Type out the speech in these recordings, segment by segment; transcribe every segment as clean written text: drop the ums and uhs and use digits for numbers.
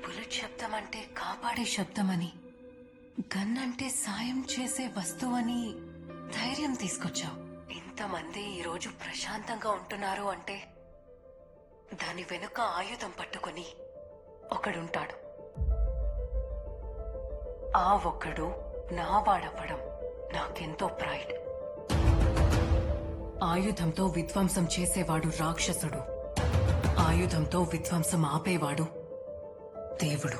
Bullet శబ్దం అంటే కాపాడే శబ్దమని, గన్ అంటే సాయం చేసే వస్తువని ధైర్యం తీసుకొచ్చావు. ఇంతమంది ఈరోజు ప్రశాంతంగా ఉంటున్నారు అంటే దాని వెనుక ఆయుధం పట్టుకొని ఒకడుంటాడు. ఆ ఒక్కడు నా వాడవ్వడం నాకెంతో ప్రైడ్. ఆయుధంతో విధ్వంసం చేసేవాడు రాక్షసుడు, ఆయుధంతో విధ్వంసం ఆపేవాడు దేవుడు.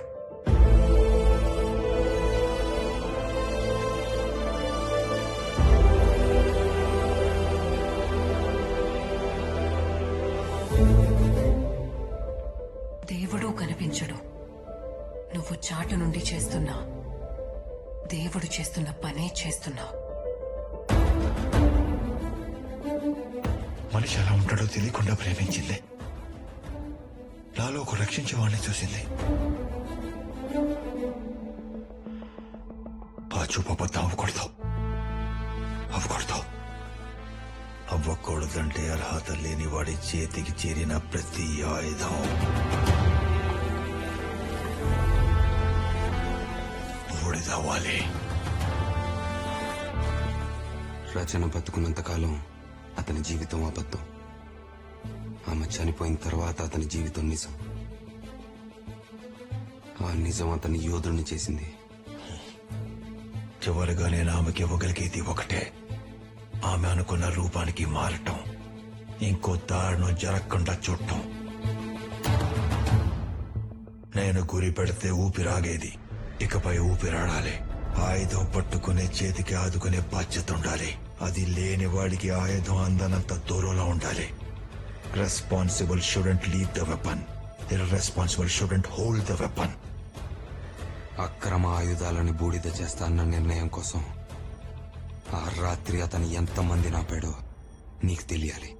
దేవుడు కనిపించడు. నువ్వు చాటు నుండి చేస్తున్నా దేవుడు చేస్తున్న పనే చేస్తున్నావు. మనిషి ఎలా ఉంటాడో తెలియకుండా ప్రేమించింది. నాలో ఒక రక్షించేవాడిని చూసింది. ఆ చూపబద్ద అవ్వకూడదు, అవ్వకూడదు. అవ్వకూడదంటే అర్హత లేని వాడి చేతికి చేరిన ప్రతి ఆయుధం బూడిదవ్వాలి. రచన బతుకున్నంతకాలం అతని జీవితం అబద్ధం. ఆమె చనిపోయిన తర్వాత అతని జీవితం నిజం. ఆ నిజం అతని యోధుడిని చేసింది. చివరిగా నేను ఆమెకి ఇవ్వగలిగేది ఒకటే, ఆమె అనుకున్న రూపానికి మారటం, ఇంకో దారుణం జరగకుండా చూడటం. నేను గురి పెడితే ఊపిరాగేది, ఇకపై ఊపిరాడాలి. ఆయుధం పట్టుకునే చేతికి ఆదుకునే బాధ్యత ఉండాలి. అది లేని వాడికి ఆయుధం అందనంత దూరంలో ఉండాలి. Responsible student leave the weapon, irresponsible student hold the weapon. అక్రమ ఆయుధాలని బూడిద చేస్తాన్న నిర్ణయం కోసం ఆ రాత్రి అతను ఎంతమంది నాపాడో నీకు తెలియాలి.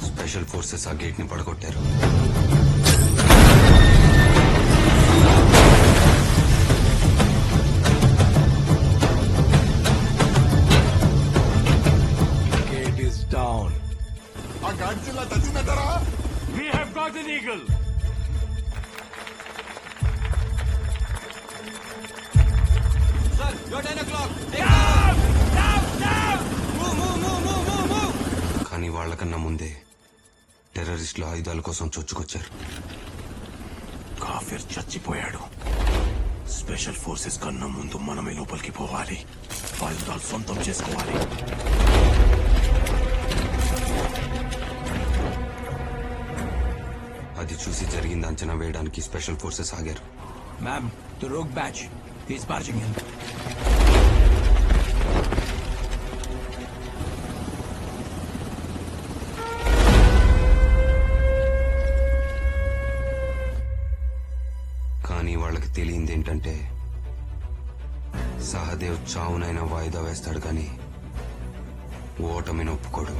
స్పెషల్ ఫోర్సెస్ ఆ గేట్ ని పడగొట్టారు. Gate is down. ఆ Godzilla చచ్చిందంటారా? We have got an eagle. Sir, you're 10 o'clock. కానీ వాళ్ళకన్నా ముందే టెర్రరిస్టులు ఆయుధాల కోసం చొచ్చుకొచ్చారు. కాఫీర్ చచ్చిపోయాడు. స్పెషల్ ఫోర్సెస్ కన్నా ముందు మనమే లోపలికి పోవాలి, ఆయుధాలు సొంతం చేసుకోవాలి. అది చూసి జరిగింది అంచనా వేయడానికి స్పెషల్ ఫోర్సెస్ ఆగారు. Ma'am, the rogue batch. He's barging in. కానీ వాళ్ళకి తెలియంది ఏంటంటే సహదేవ్ చావునైనా వాయిదా వేస్తాడు కానీ ఓటమిని ఒప్పుకోడు.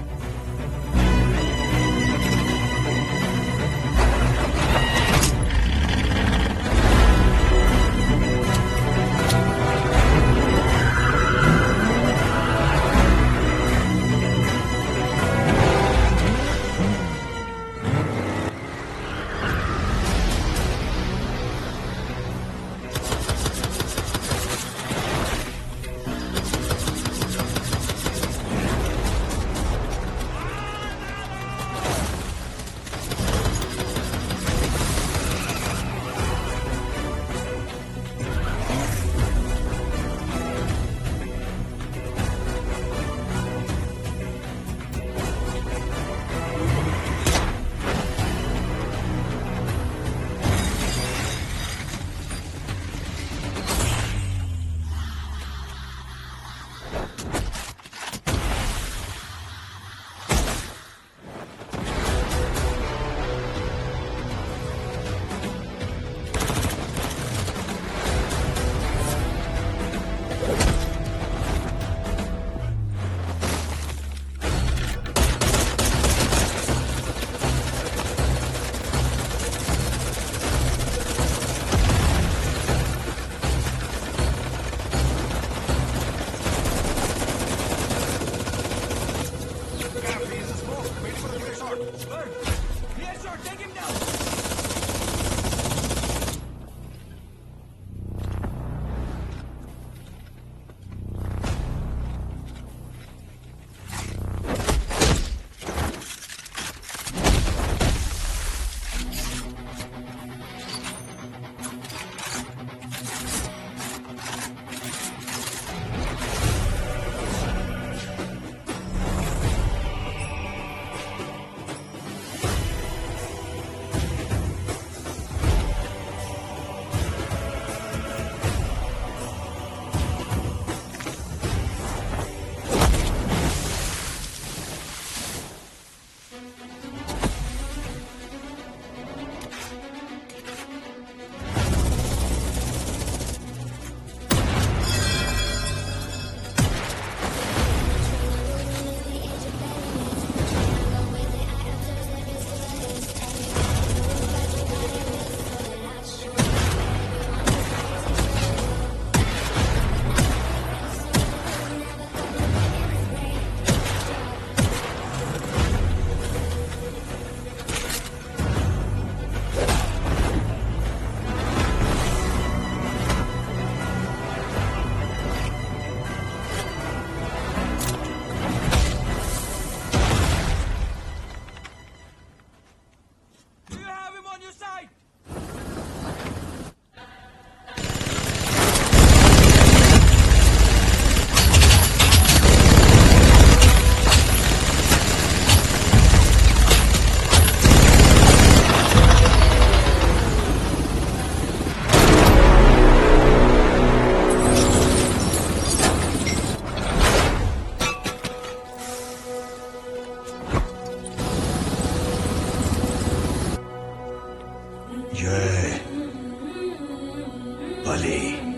బలి